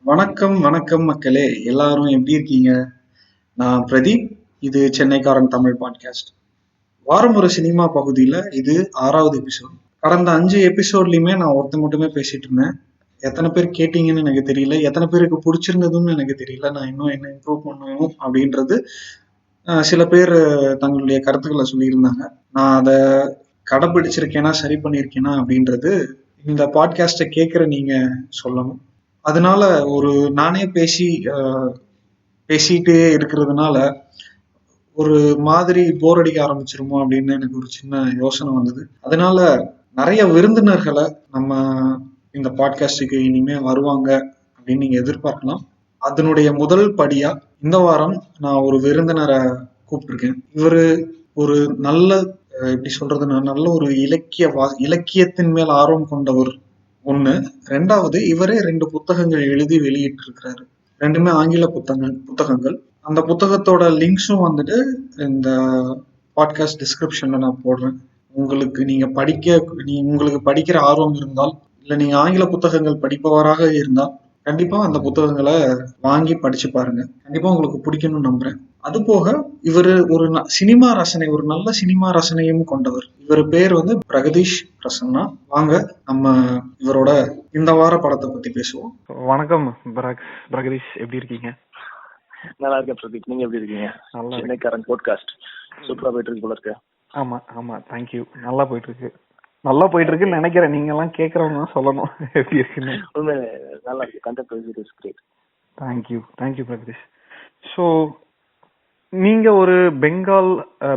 வணக்கம் வணக்கம் மக்களே, எல்லாரும் எப்படி இருக்கீங்க? நான் பிரதீப். இது சென்னைக்காரன் தமிழ் பாட்காஸ்ட். வாரம் ஒரு சினிமா பகுதியில் இது 6வது எபிசோட். கடந்த 5 எபிசோட்லையுமே நான் ஒருத்தர் மட்டுமே பேசிட்டு இருந்தேன். எத்தனை பேர் கேட்டீங்கன்னு எனக்கு தெரியல, எத்தனை பேருக்கு பிடிச்சிருந்ததுன்னு எனக்கு தெரியல. நான் இன்னும் என்ன இம்ப்ரூவ் பண்ணணும் அப்படின்றது சில பேர் தங்களுடைய கருத்துக்களை சொல்லியிருந்தாங்க. நான் அதை கடைப்பிடிச்சிருக்கேனா சரி பண்ணியிருக்கேனா அப்படின்றது இந்த பாட்காஸ்ட்டை கேட்குற நீங்க சொல்லணும். அதனால ஒரு நானே பேசிட்டே இருக்கிறதுனால ஒரு மாதிரி போர் அடிக்க ஆரம்பிச்சிருமோ அப்படின்னு எனக்கு ஒரு சின்ன யோசனை வந்தது. அதனால நிறைய விருந்தினர்களை நம்ம இந்த பாட்காஸ்டுக்கு இனிமே வருவாங்க அப்படின்னு நீங்க எதிர்பார்க்கலாம். அதனுடைய முதல் படியா இந்த வாரம் நான் ஒரு விருந்தினரை கூப்பிட்டுருக்கேன். இவரு ஒரு நல்ல எப்படி சொல்றதுன்னா நல்ல ஒரு இலக்கியத்தின் மேல் ஆர்வம் கொண்டவர் ஒண்ணு. ரெண்டாவது, இவரே 2 புத்தகங்கள் எழுதி வெளியிட்டு இருக்கிறாரு. 2மே ஆங்கில புத்தகங்கள். அந்த புத்தகத்தோட லிங்க்ஸும் வந்துட்டு இந்த பாட்காஸ்ட் டிஸ்கிரிப்ஷன்ல நான் போடுறேன். உங்களுக்கு படிக்கிற ஆர்வம் இருந்தால், இல்ல நீங்க ஆங்கில புத்தகங்கள் படிப்பவராக இருந்தால் கண்டிப்பா அந்த புத்தகங்களை வாங்கி படிச்சு பாருங்க. கண்டிப்பா உங்களுக்கு பிடிக்கணும்னு நம்புறேன். அது போக இவர் ஒரு சினிமா ரசனை, ஒரு நல்ல சினிமா ரசனையும் கொண்டவர். இவர் பேர் வந்து பிரகதீஷ் பிரசன்னா. வாங்க நம்ம இவரோட இந்த வார படத்தை பத்தி பேசுவோம். வணக்கம் பிரகதீஷ், எப்படி இருக்கீங்க? நல்லா இருக்கேன் பிரதீப், நீங்க எப்படி இருக்கீங்க? சென்னைக்காரன் பாட்காஸ்ட் சூப்பரா போயிட்டு இருக்கு போல இருக்கு. ஆமா ஆமா, தேங்க்யூ. நல்லா போயிட்டு இருக்குன்னு நினைக்கிறேன். நீங்க எல்லாம் கேக்குறவங்க சொல்லணும் எப்படி இருக்குன்னு. நல்லா இருக்கு, content is great. Thank you Pragadeesh. So நீங்க ஒரு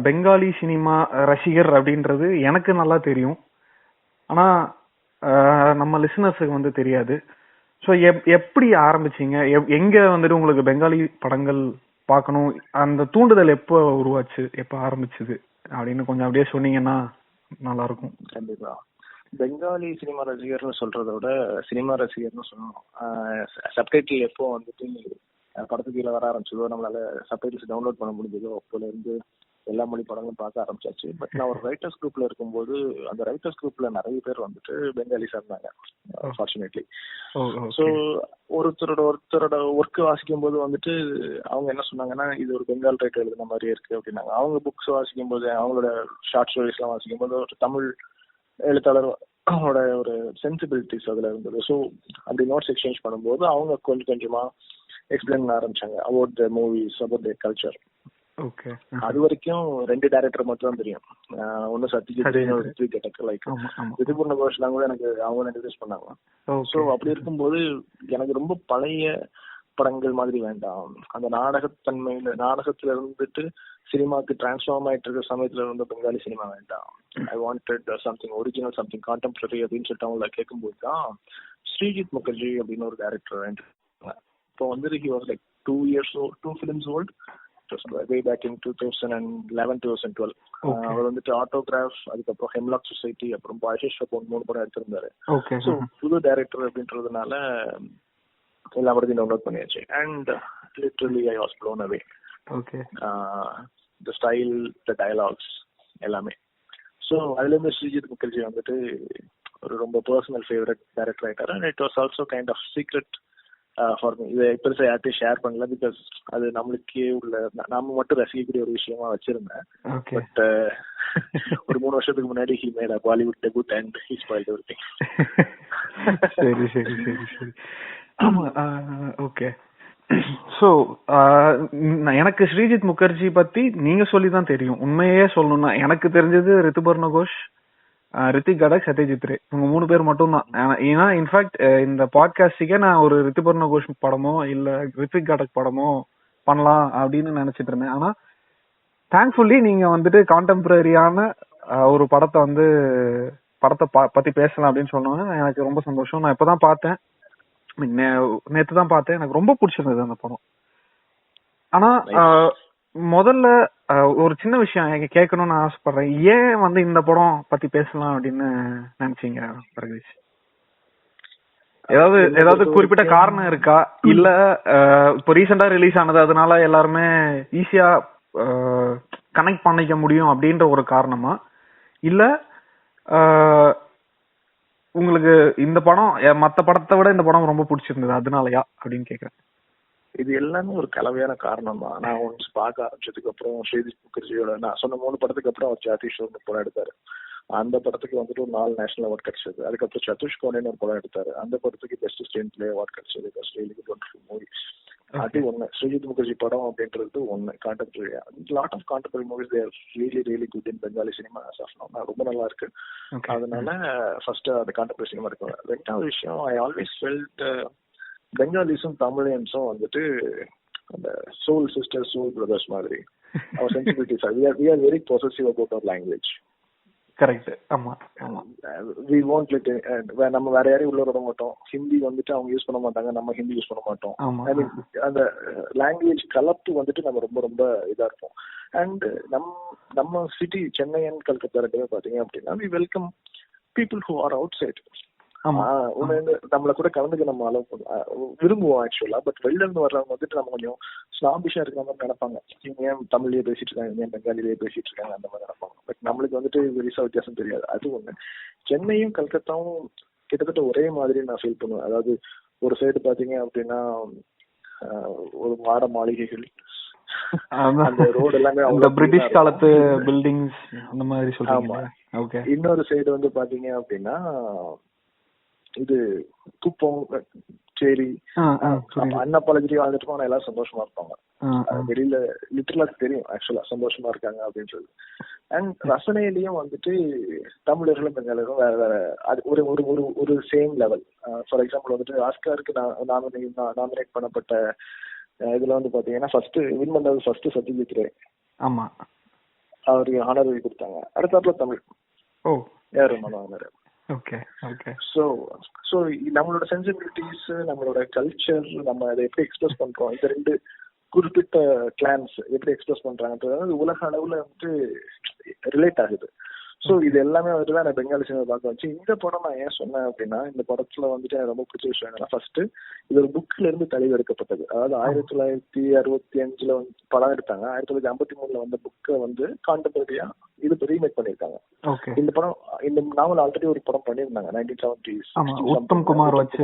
பெங்காலி சினிமா ரசிகர் அப்படின்றது எனக்கு நல்லா தெரியும். ஆனா நம்ம லிசனர்ஸுக்கு வந்து தெரியாது. ஸோ எப்படி ஆரம்பிச்சீங்க? எங்க வந்துட்டு உங்களுக்கு பெங்காலி படங்கள் பார்க்கணும், அந்த தூண்டுதல் எப்போ உருவாச்சு, எப்போ ஆரம்பிச்சது அப்படின்னு கொஞ்சம் அப்படியே சொன்னீங்கன்னா நல்லா இருக்கும். கண்டிப்பா. பெங்காலி சினிமா ரசிகர்னு சொல்றத விட சினிமா ரசிகர்னு சொல்லணும். சப்டைட்டில் எப்போ வந்துட்டு படத்துக்கு கீழே வர ஆரம்பிச்சதோ, நம்மளால சப்டைட்டில்ஸ் டவுன்லோட் பண்ண முடிஞ்சதோ அப்போல இருந்து எல்லா மொழி படங்களும் பார்க்க ஆரம்பிச்சாச்சு. பட் நான் ஒரு ரைட்டர்ஸ் குரூப்ல இருக்கும்போது அந்த ரைட்டர்ஸ் குரூப்ல நிறைய பேர் வந்துட்டு பெங்காலிஸா இருந்தாங்க, ஃபார்ச்சுனேட்லி. ஸோ ஒருத்தரோட ஒர்க் வாசிக்கும் போது வந்துட்டு அவங்க என்ன சொன்னாங்கன்னா, இது ஒரு பெங்கால் ரைட்டர் எழுதுன மாதிரியே இருக்கு அப்படின்னாங்க. அவங்க புக்ஸ் வாசிக்கும் போது, அவங்களோட ஷார்ட் ஸ்டோரிஸ் எல்லாம் வாசிக்கும் போது ஒரு தமிழ் எழுத்தாளர் அவங்களோட ஒரு சென்சிபிலிட்டிஸ் அதுல இருந்தது. ஸோ அப்படி நோட்ஸ் எக்ஸ்சேஞ்ச் பண்ணும்போது அவங்க கொஞ்சமா எக்ஸ்பிளைன் பண்ண ஆரம்பிச்சாங்க about the movies, about the culture. அது வரைக்கும் 2 டைரக்டர் மட்டும் தான் தெரியும். ஒன்னு சத்யஜித், ரித்விக் கட்டக். லைக் ரிதுபூர்ண கோஷ்லாம் கூட எனக்கு அவங்க இன்ட்ரடியூஸ் பண்ணாங்க. ஸோ அப்படி இருக்கும்போது எனக்கு ரொம்ப பழைய படங்கள் மாதிரி வேண்டாம், அந்த நாடகத்துல இருந்துட்டு சினிமாக்கு டிரான்ஸ்ஃபார்ம் ஆயிட்டு இருக்க சமயத்துல இருந்த பெங்காலி சினிமா வேண்டாம். I wanted something original, something contemporary அப்படின்னு சொல்லிட்டு அவங்கள கேட்கும்போது தான் ஸ்ரீஜித் முகர்ஜி அப்படின்னு ஒரு டைரக்டர். இப்போ வந்து he was like 2 films old, way back in 2011-2012. அவர் வந்துட்டு ஆட்டோகிராஃப், அதுக்கப்புறம் ஹெம்லாக் சொசைட்டி, அப்புறம் பாய்ஷேஷ் 3 படம் எடுத்திருந்தாரு. ஸோ புது டைரக்டர் அப்படின்றதுனால எல்லா படத்தையும் டவுன்லோட் பண்ணியாச்சு. And literally I was blown away. The style, the dialogues எல்லாமே. ஸோ அதுல இருந்து ஸ்ரீஜித் முகர்ஜி வந்துட்டு ஒரு ரொம்ப பர்சனல் ஃபேவரட் டைரக்டர் ஆயிட்டாரு. And it was also kind of secret for me. இதை பெருசாக யார்ட்டையும் ஷேர் பண்ணல, பிகாஸ் அது நம்மளுக்கே நாம மட்டும் ரசிக்கக்கூடிய ஒரு விஷயமா வச்சிருந்தேன். பட் ஒரு 3 வருஷத்துக்கு முன்னாடி he made a Bollywood debut and he spoiled everything. சரி. ஆமா, ஓகே. ஸோ எனக்கு ஸ்ரீஜித் முகர்ஜி பத்தி நீங்க சொல்லிதான் தெரியும். உண்மையே சொல்லணும்னா எனக்கு தெரிஞ்சது ரிதுபர்ண கோஷ், ரித்திக் கடக், சத்யஜித் ரே, இவங்க 3 பேர் மட்டும் தான். ஏன்னா இன்ஃபேக்ட் இந்த பாட்காஸ்டுக்கே நான் ஒரு ரித்துபர்ண கோஷ் படமோ இல்ல ரித்திக் கடக் படமோ பண்ணலாம் அப்படின்னு நினைச்சிட்டு இருந்தேன். ஆனா தேங்க்ஃபுல்லி நீங்க வந்துட்டு கான்டெம்பரரியான ஒரு படத்தை பத்தி பேசலாம் அப்படின்னு சொன்னாங்க. எனக்கு ரொம்ப சந்தோஷம். நான் இப்பதான் பார்த்தேன், நேத்து தான் பார்த்தேன். எனக்கு ரொம்ப பிடிச்சிருந்தது அந்த படம். ஆனா முதல்ல ஒரு சின்ன விஷயம் கேட்கணும்னு ஆசைப்படுறேன். ஏன் வந்து இந்த படம் பத்தி பேசலாம் அப்படின்னு நினைச்சீங்க பிரகதீஷ்? ஏதாவது குறிப்பிட்ட காரணம் இருக்கா? இல்ல இப்போ ரீசெண்டா ரிலீஸ் ஆனது அதனால எல்லாருமே ஈஸியா கனெக்ட் பண்ணிக்க முடியும் அப்படின்ற ஒரு காரணமா? இல்ல உங்களுக்கு இந்த படம் மத்த படத்தை விட இந்த படம் ரொம்ப பிடிச்சிருந்தது அதனாலயா அப்படின்னு கேக்குறேன். இது எல்லாமே ஒரு கலவையான காரணம் தான். நான் ஒன்ஸ் பார்க்க ஆரம்பிச்சதுக்கு அப்புறம் ஸ்ரீஜித் முகர்ஜியோட நான் சொன்ன 3 படத்துக்கு அப்புறம் அவர் ஜாதிஷ் ஒரு படம் எடுத்தாரு. அந்த படத்துக்கு வந்துட்டு ஒரு 4 நேஷனல் அவார்ட் கிடைச்சது. அதுக்கப்புறம் சதுஷ்கோணன் ஒரு படம் எடுத்தாரு. அந்த படத்துக்கு பெஸ்ட் ஸ்கிரீன் பிளே அவார்ட் கிடைச்சது. Best really good movie. அது ஒண்ணு. ஸ்ரீஜித் முகர்ஜி படம் அப்படின்றது ஒண்ணு. Contemporary lot of contemporary movies there really good in Bengali cinema as of now. ரொம்ப நல்லா இருக்கு. அதனால ஃபர்ஸ்ட் அந்த கான்டெம்பரரி சினிமா இருக்கு. ரெண்டாவது விஷயம், ஐ ஆல்வேஸ் ஃபெல்ட் பெங்காலிஸும் தமிழியன்ஸும் வந்துட்டு அந்த சோல் சிஸ்டர் சோல் பிரதர்ஸ் மாதிரி. அவர் sensibilities we are very possessive about our language. Correct. ஆமா ஆமா. we won't let நம்ம வேற யாரையும் உள்ள விட மாட்டோம். ஹிந்தி வந்துட்டு அவங்க யூஸ் பண்ண மாட்டாங்க, நம்ம ஹிந்தி யூஸ் பண்ண மாட்டோம். ஐ மீன் அந்த லாங்குவேஜ் கலப்பு வந்துட்டு நம்ம ரொம்ப ரொம்ப இதா இருப்போம். அண்ட் நம்ம சிட்டி சென்னை அண்ட் கல்கத்தா ரெண்டுமே பாத்தீங்க அப்படின்னா we welcome people who are outside. நம்மள கூட கலந்துக்க நம்ம அளவு விரும்புவோம் ஆக்சுவலா. பட் வெளில இருந்து வர்றவங்க வந்துட்டு நம்ம கொஞ்சம் ஸ்னாபிஷா இருக்கிற மாதிரி நினைப்பாங்க. இவங்க ஏன் தமிழ்லயே பேசிட்டு இருக்காங்க, ஏன் பெங்காலிலேயே பேசிட்டு இருக்காங்க, அந்த மாதிரி நினைப்பாங்க. பட் நம்மளுக்கு வந்துட்டு பெருசா வித்தியாசம் தெரியாது. அது ஒண்ணு. சென்னையும் கல்கத்தாவும் கிட்டத்தட்ட ஒரே மாதிரி நான் ஃபீல் பண்ணுவேன். அதாவது ஒரு சைடு பாத்தீங்க அப்படின்னா ஒரு மாட மாளிகைகள், அந்த ரோடு எல்லாமே பிரிட்டிஷ் காலத்து பில்டிங்ஸ் அந்த மாதிரி சொல்றாங்க. ஓகே. இன்னொரு சைடு வந்து பாத்தீங்க அப்படின்னா இது குப்பம், சேரி, அன்னப்பாலஜி வாழ்ந்துட்டு போனா எல்லாரும் சந்தோஷமா இருப்பாங்க. வெளியில லிட்டரலா தெரியும் ஆக்சுவலா சந்தோஷமா இருக்காங்க அப்படின்றது. அண்ட் ரசனையிலயும் வந்துட்டு தமிழர்களும் பெங்காலர்களும் வேற வேற அது ஒரு ஒரு ஒரு ஒரு சேம் லெவல். ஃபார் எக்ஸாம்பிள் வந்துட்டு ஆஸ்காருக்கு நாமினேட் பண்ணப்பட்ட இதுல வந்து பாத்தீங்கன்னா ஃபர்ஸ்ட் வின் பண்ணது ஃபர்ஸ்ட் சத்யஜித் ரே. ஆமா, அவருக்கு ஆனர் கொடுத்தாங்க. அடுத்தாப்புல தமிழ் யாரு மனோகர். Okay okay. சோ நம்மளோட சென்சிபிலிட்டிஸ், நம்மளோட கல்ச்சர், நம்ம அதை எப்படி எக்ஸ்பிரஸ் பண்றோம், இந்த ரெண்டு குறிப்பிட்ட கிளான்ஸ் எப்படி எக்ஸ்பிரஸ் பண்றாங்கன்றது உலக அளவுல வந்துட்டு ரிலேட் ஆகுது. சோ இது எல்லாமே வந்துட்டு தான் நான் பெங்காலி சினிமா பார்க்க வச்சு. இந்த படம் நான் ஏன் சொன்னேன் அப்படின்னா, இந்த படத்துல வந்துட்டு எனக்கு ரொம்ப பிடிச்ச விஷயம் என்னன்னா, ஃபர்ஸ்ட் இது ஒரு புக்ல இருந்து தழுவி எடுக்கப்பட்டது. அதாவது 1965 வந்து படம் எடுத்தாங்க. 1953 வந்த புக்கை வந்து கான்டெம்பரரியா இது ரீமேக் பண்ணிருக்காங்க. இந்த படம், இந்த நாவல் ஆல்ரெடி ஒரு படம் பண்ணிருந்தாங்க 1970s. உத்தம் குமார் வச்சு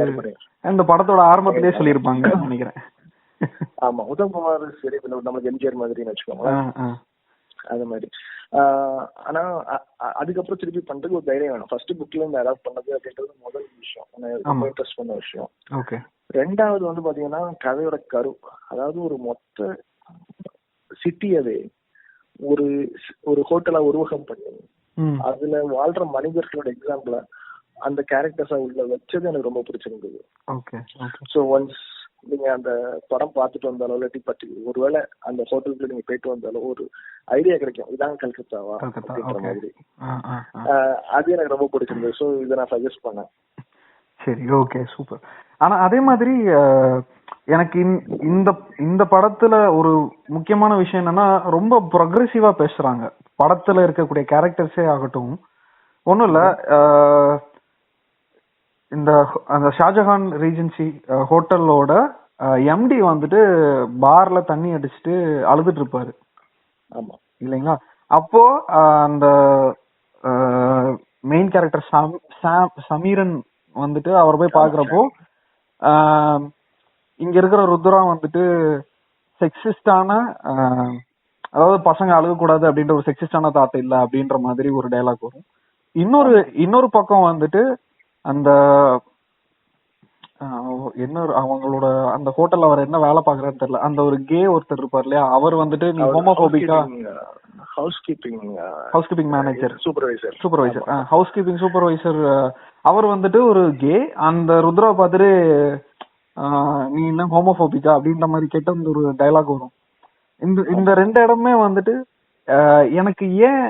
இந்த படத்தோட ஆரம்பத்திலேயே சொல்லிருப்பாங்க நினைக்கிறேன். ஆமா, உத்தம் குமார் சரி நம்மளுக்கு எம்ஜிஆர் மாதிரின்னு வச்சுக்கோங்க, அது மாதிரி. ஆனா அதுக்கப்புறம் திருப்பி பண்றதுக்கு ஒரு தைரியம் வேணும். ஃபர்ஸ்ட் புக்ல இருந்து அடாப்ட் பண்ணது அப்படின்றது முதல் விஷயம், ரொம்ப இன்ட்ரெஸ்ட் பண்ண விஷயம். ரெண்டாவது வந்து பாத்தீங்கன்னா கதையோட கரு. அதாவது ஒரு மொத்த சிட்டியவே ஒரு ஹோட்டலா உருவகம் பண்ணி அதுல வாழ்ற மனிதர்களோட எக்ஸாம்பிள அந்த கேரக்டர்ஸா உள்ள வச்சது எனக்கு ரொம்ப பிடிச்சிருந்தது. சோ ஒன்ஸ் நீங்க அந்த படம் பார்த்துட்டு வந்தாலோ இல்லாட்டி பற்றி ஒருவேளை அந்த ஹோட்டலுக்கு நீங்க போயிட்டு வந்தாலோ ஒரு ஐடியா கிடைக்கும், இதாங்க கல்கத்தாவா அப்படின்ற மாதிரி. அது எனக்கு ரொம்ப பிடிச்சிருந்தது. சோ இதை நான் சஜஸ்ட் பண்ணேன். சரி, ஓகே, சூப்பர். ஆனா அதே மாதிரி எனக்கு இந்த படத்துல ஒரு முக்கியமான விஷயம் என்னன்னா, ரொம்ப ப்ரொக்ரெசிவா பேசுறாங்க. படத்துல இருக்கக்கூடிய கேரக்டர்ஸே ஆகட்டும், ஒண்ணும் இல்ல, அந்த ஷாஜஹான் ரீஜென்சி ஹோட்டலோட எம்டி வந்துட்டு பார்ல தண்ணி அடிச்சுட்டு அழுதுட்டு இருப்பாரு இல்லைங்களா? அப்போ அந்த மெயின் கேரக்டர் சமீரன் வந்துட்டு அவர் போய் பாக்குறப்போ இங்க இருக்கிற ருத்ரா வந்துட்டு செக்ஸிஸ்டான, அதாவது பசங்க அழுகக்கூடாது அப்படின்ற ஒரு செக்ஸிஸ்டான தாட் இல்ல அப்படின்ற மாதிரி ஒரு டைலாக் வரும். இன்னொரு பக்கம் வந்துட்டு அந்த அவங்களோட அந்த ஹோட்டல்ல அவர் என்ன வேலை பாக்குறான்னு தெரியல, அந்த ஒரு கே ஒருத்தர் இருப்பார் இல்லையா, அவர் வந்துட்டு நீ ஹோமோபோபிக்கா house keeping manager supervisor house keeping supervisor அவர் வந்துட்டு ஒரு கே. அந்த ருத்ரா பார்த்துட்டு நீ என்ன ஹோமோபோபிக்கா அப்படின்ற மாதிரி கேட்ட ஒரு டைலாக் வரும். இந்த ரெண்டு இடமே வந்துட்டு எனக்கு ஏன்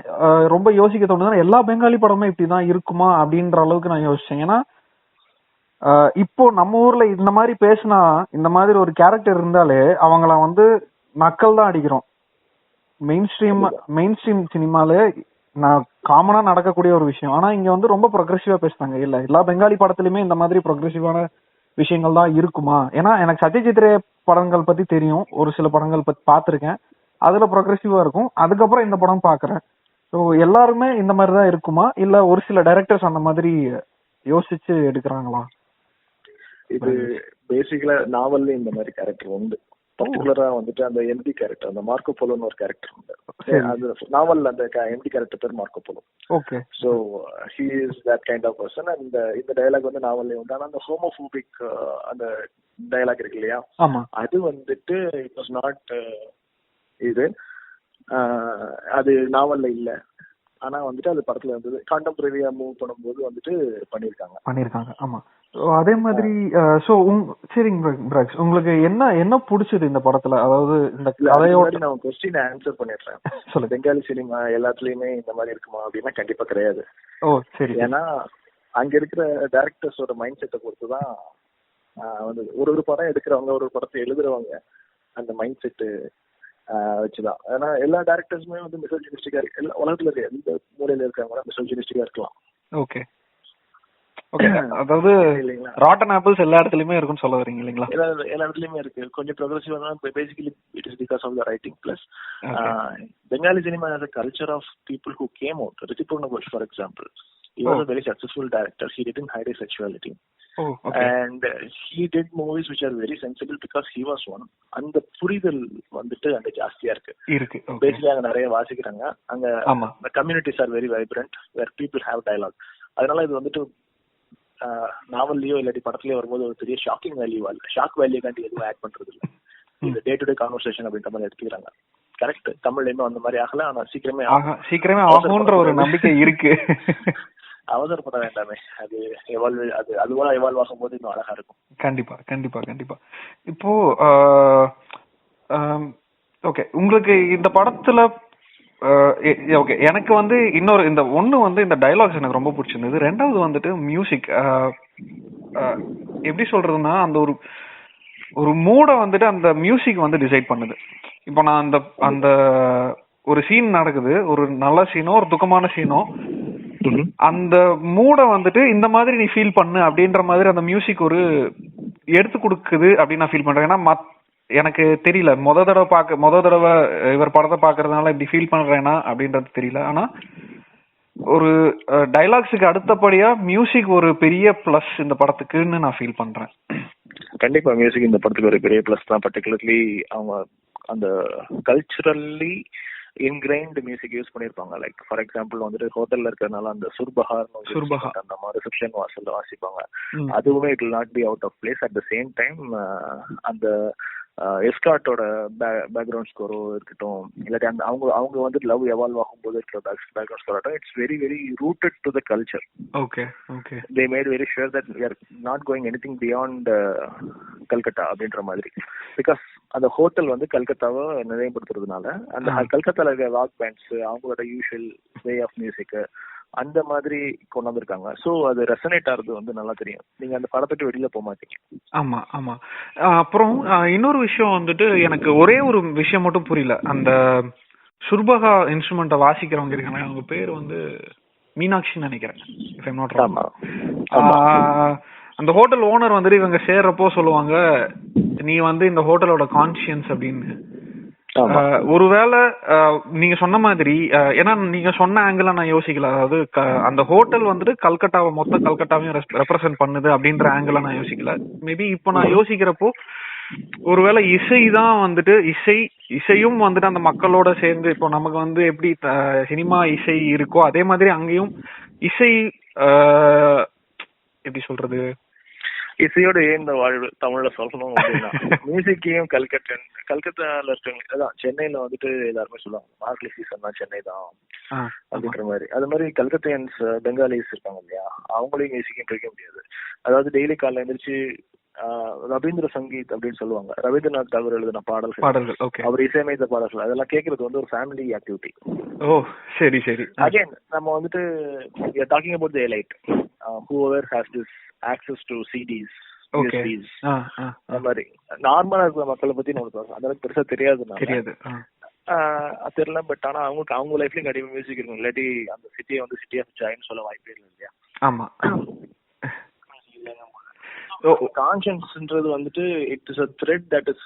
ரொம்ப யோசிக்க தோணுதுன்னா, எல்லா பெங்காலி படமும் இப்படிதான் இருக்குமா அப்படின்ற அளவுக்கு நான் யோசிச்சேன். ஏன்னா இப்போ நம்ம ஊர்ல இந்த மாதிரி பேசினா, இந்த மாதிரி ஒரு கேரக்டர் இருந்தாலே அவங்கள வந்து நக்கல் தான் அடிக்கிறோம். மெயின் ஸ்ட்ரீம் சினிமால நான் காமனா நடக்கக்கூடிய ஒரு விஷயம். ஆனா இங்க வந்து ரொம்ப ப்ரொக்ரெசிவா பேசுறாங்க. இல்ல எல்லா பெங்காலி படத்துலயுமே இந்த மாதிரி ப்ரொக்ரெசிவான விஷயங்கள் தான் இருக்குமா? ஏன்னா எனக்கு சத்யஜித் ரே படங்கள் பத்தி தெரியும், ஒரு சில படங்கள் பத்தி பாத்திருக்கேன், அதுல ப்ரொக்ரெசிவா இருக்கும். அதுக்கப்புறம் இந்த படம் பாக்குறேன். ஸோ எல்லாருமே இந்த மாதிரிதான் இருக்குமா, இல்ல ஒரு சில டைரக்டர்ஸ் அந்த மாதிரி யோசிச்சு எடுக்கிறாங்களா? இது பேசிக்கலா நாவல்ல இந்த மாதிரி கேரக்டர் உண்டு. பர்டிகுலரா வந்துட்டு அந்த எம்டி கேரக்டர், அந்த மார்க்கோ போலோன்னு ஒரு கேரக்டர் உண்டு. அது நாவல்ல அந்த எம்டி கேரக்டர் பேர் Marco Polo. Okay. So he is that kind of person. And இந்த டயலாக் வந்து நாவல்ல உண்டு. ஆனா அந்த ஹோமோபோபிக் அந்த டயலாக் இருக்கு இல்லையா, அது வந்துட்டு இட் வாஸ் நாட் இது அது நாவல்ல இல்ல. ஆனா வந்துட்டு அது படத்துல இருந்தது. கான்டெம்பரரியா மூவ் பண்ணும்போது வந்துட்டு பண்ணிருக்காங்க. ஆமா. அதே மாதிரி சரிங்க பிராக்ஸ், உங்களுக்கு என்ன பிடிச்சது இந்த படத்துல? அதாவது இந்த கதையோட நான் क्वेश्चन ஆன்சர் பண்ணிடுறேன். சொல்ல, பெங்காலி சினிமா எல்லாத்துலயுமே இந்த மாதிரி இருக்குமா அப்படின்னா கண்டிப்பா கிடையாது. சரி. ஏன்னா அங்க இருக்கிற டைரக்டர்ஸோட மைண்ட் செட்டை பொறுத்துதான் வந்து ஒரு படம் எடுக்கிறவங்க, ஒரு படத்தை எழுதுறவங்க அந்த மைண்ட் செட்டு வச்சுதான். ஏன்னா எல்லா டைரக்டர்ஸுமே வந்து மிசோஜினிஸ்டிக்கா இருக்கு. எல்லா உலகத்துல இருக்க எந்த மூலையில இருக்கிறவங்க மிசோஜினிஸ்டிக்கா இருக்கலாம். ஓகே. அதாவது ராட்டன் ஆப்பிள்ஸ் எல்லா இடத்துலயுமே இருக்குன்னு சொல்ல வரீங்க இல்லீங்களா? எல்லா இடத்துலயுமே இருக்கு. கொஞ்சம் ப்ரோக்ரசிவா basically it is because of the writing. Plus Bengali cinema has a culture of people who came out. Ritipurna Ghosh, for example, he was a very successful director. He didn't hide his sexuality. And he did movies which are very sensible because he was one. அந்த புரிதல் வந்துட்டு அங்க ஜாஸ்தியா இருக்கு. Basically அங்க நிறைய வாசிக்கிறாங்க. அங்க communities are very vibrant where people have dialogue. அதனால இது வந்துட்டு நாவல்லையோ இல்லாட்டி படத்துலயோ வரும்போது ஒரு பெரிய ஷாக்கிங் வேல்யூ ஷாக் வேல்யூ காண்டி எதுவும் ஆட் பண்றது இல்லை. இது டே டு டே கான்வர்சேஷன் அப்படின்ற மாதிரி எடுத்துக்கிறாங்க. கரெக்ட். தமிழ்ல இன்னும் அந்த மாதிரி ஆகல. ஆனா சீக்கிரமே ஆகும்ன்ற ஒரு நம்பிக்கை இருக்கு. அவசரப்பட வேண்டாமே. அது அதுவா எவால்வ் ஆகும் போது இன்னும் அழகா இருக்கும். கண்டிப்பா. இப்போ ஓகே, உங்களுக்கு இந்த படத்துல ஓகே, எனக்கு வந்து இன்னொரு இந்த ஒண்ணு வந்து இந்த டயலாக்ஸ் எனக்கு ரொம்ப பிடிச்சிருந்தது. ரெண்டாவது வந்துட்டு மியூசிக். எப்படி சொல்றதுன்னா, அந்த ஒரு மூட வந்துட்டு அந்த மியூசிக் வந்து டிசைட் பண்ணுது. இப்போ நான் அந்த ஒரு சீன் நடக்குது, ஒரு நல்ல சீனோ ஒரு துக்கமான சீனோ, அந்த மூட வந்துட்டு இந்த மாதிரி நீ ஃபீல் பண்ணு அப்படின்ற மாதிரி அந்த மியூசிக் ஒரு எடுத்து கொடுக்குது அப்படின்னு நான் ஃபீல் பண்றேன். ஏன்னா எனக்கு தெரியல, முத தடவை இவர் படத்தை பாக்குறதுனால இப்படி ஃபீல் பண்றேன்னா அப்படின்றது தெரியல. ஆனா ஒரு டைலாக்ஸுக்கு அடுத்தபடியா மியூசிக் ஒரு பெரிய பிளஸ் இந்த படத்துக்குன்னு நான் ஃபீல் பண்றேன். கண்டிப்பா மியூசிக் இந்த படத்துக்கு ஒரு பெரிய பிளஸ் தான். பர்டிகுலர்லி அவங்க அந்த கல்ச்சுரல்லி இன்கிரைன்டு மியூசிக் யூஸ் பண்ணிருப்பாங்க. லைக் ஃபார் எக்ஸாம்பிள் வந்துட்டு ஹோட்டல்ல இருக்கிறதுனால அந்த சுர்பஹார் அந்த மாதிரி ரிசப்ஷன் வாசல்ல வாசிப்பாங்க. அதுவுமே it will not be out of place. At the same time அந்த எஸ்கார்ட்டோட பேக்ரவுண்ட் ஸ்கோரோ இருக்கட்டும், இல்லாட்டி அந்த அவங்க வந்து லவ் எவால்வ் ஆகும் போது இருக்கிற பேக்ரவுண்ட் ஸ்கோர் ஆகட்டும், it's very very rooted to the culture. Okay. They made very sure that we are not going anything beyond Calcutta அப்படின்ற மாதிரி. பிகாஸ் அந்த ஹோட்டல் வந்து கல்கத்தாவை நினைவுபடுத்துறதுனால அந்த கல்கத்தால இருக்கிற ராக் பேண்ட்ஸ் அவங்களோட யூஷுவல் வே ஆஃப் மியூசிக் அந்த மாதிரி கொண்டு வந்திருக்காங்க. சோ அது ரெசனேட் ஆகுறது வந்து நல்லா தெரியும். நீங்க அந்த படத்தை வெளியில போக மாட்டீங்க. ஆமா. அப்புறம் இன்னொரு விஷயம் வந்துட்டு எனக்கு ஒரே ஒரு விஷயம் மட்டும் புரியல. அந்த சுர்பகா இன்ஸ்ட்ருமெண்ட்டை வாசிக்கிறவங்க இருக்காங்க, அவங்க பேர் வந்து மீனாட்சின்னு நினைக்கிறேன். If I'm not wrong. அந்த ஹோட்டல் ஓனர் வந்துட்டு இவங்க சேர்றப்போ சொல்லுவாங்க, நீ வந்து இந்த ஹோட்டலோட கான்சியன்ஸ் அப்படின்னு. ஒருவேளை நீங்க சொன்ன மாதிரி, ஏன்னா நீங்க சொன்ன ஆங்கிள் நான் யோசிக்கல. அதாவது அந்த ஹோட்டல் வந்துட்டு கல்கட்டாவை மொத்த கல்கட்டாவையும் ரெப்ரசென்ட் பண்ணுது அப்படின்ற ஆங்கிள் நான் யோசிக்கல. மேபி இப்போ நான் யோசிக்கிறப்போ ஒருவேளை இசைதான் வந்துட்டு இசையும் வந்துட்டு அந்த மக்களோட சேர்ந்து, இப்போ நமக்கு வந்து எப்படி சினிமா இசை இருக்கோ அதே மாதிரி அங்கேயும் இசை எப்படி சொல்றது, இசையோட இந்த வாழ்வு தமிழ்ல சொல்லணும் அப்படின்னா மியூசிக்கையும் கல்கத்தால இருக்காங்க. அதான் சென்னையில வந்துட்டு எல்லாருமே சொல்லுவாங்க மார்கழி சீசன் தான் சென்னை தான் அப்படின்ற மாதிரி. அது மாதிரி கல்கத்தையன்ஸ் பெங்காலிஸ் இருக்காங்க இல்லையா, அவங்களையும் மியூசிக்கையும் பிடிக்க முடியாது. அதாவது டெய்லி காலைல எழுந்திரிச்சு ரவீந்திர சங்கீத் அப்படின்னு சொல்லுவாங்க. ரவீந்திரநாத் தாகூர் எழுதின பாடல்கள், அவர் இசையமைத்த பாடல்கள், அதெல்லாம் கேட்கறது வந்து ஒரு ஃபேமிலி ஆக்டிவிட்டி. ஓ சரி சரி. அகைன் நம்ம வந்துட்டு talking about the elite whoever has this access to CDs, USBs, அந்த மாதிரி நார்மலா இருக்கிற மக்களை பத்தி நமக்கு அதெல்லாம் பெருசா தெரியாது. தெரியல. பட் ஆனா அவங்க லைஃப்லயும் கண்டிப்பா மியூசிக் இருக்கும். இல்லாட்டி அந்த சிட்டியை வந்து சிட்டி ஆஃப் ஜாய்னு சொல்ல வாய்ப்பே இல்லை இல்லையா? ஆமா. கான்ஷியன்ஸ்ன்றது வந்துட்டு it is a thread that is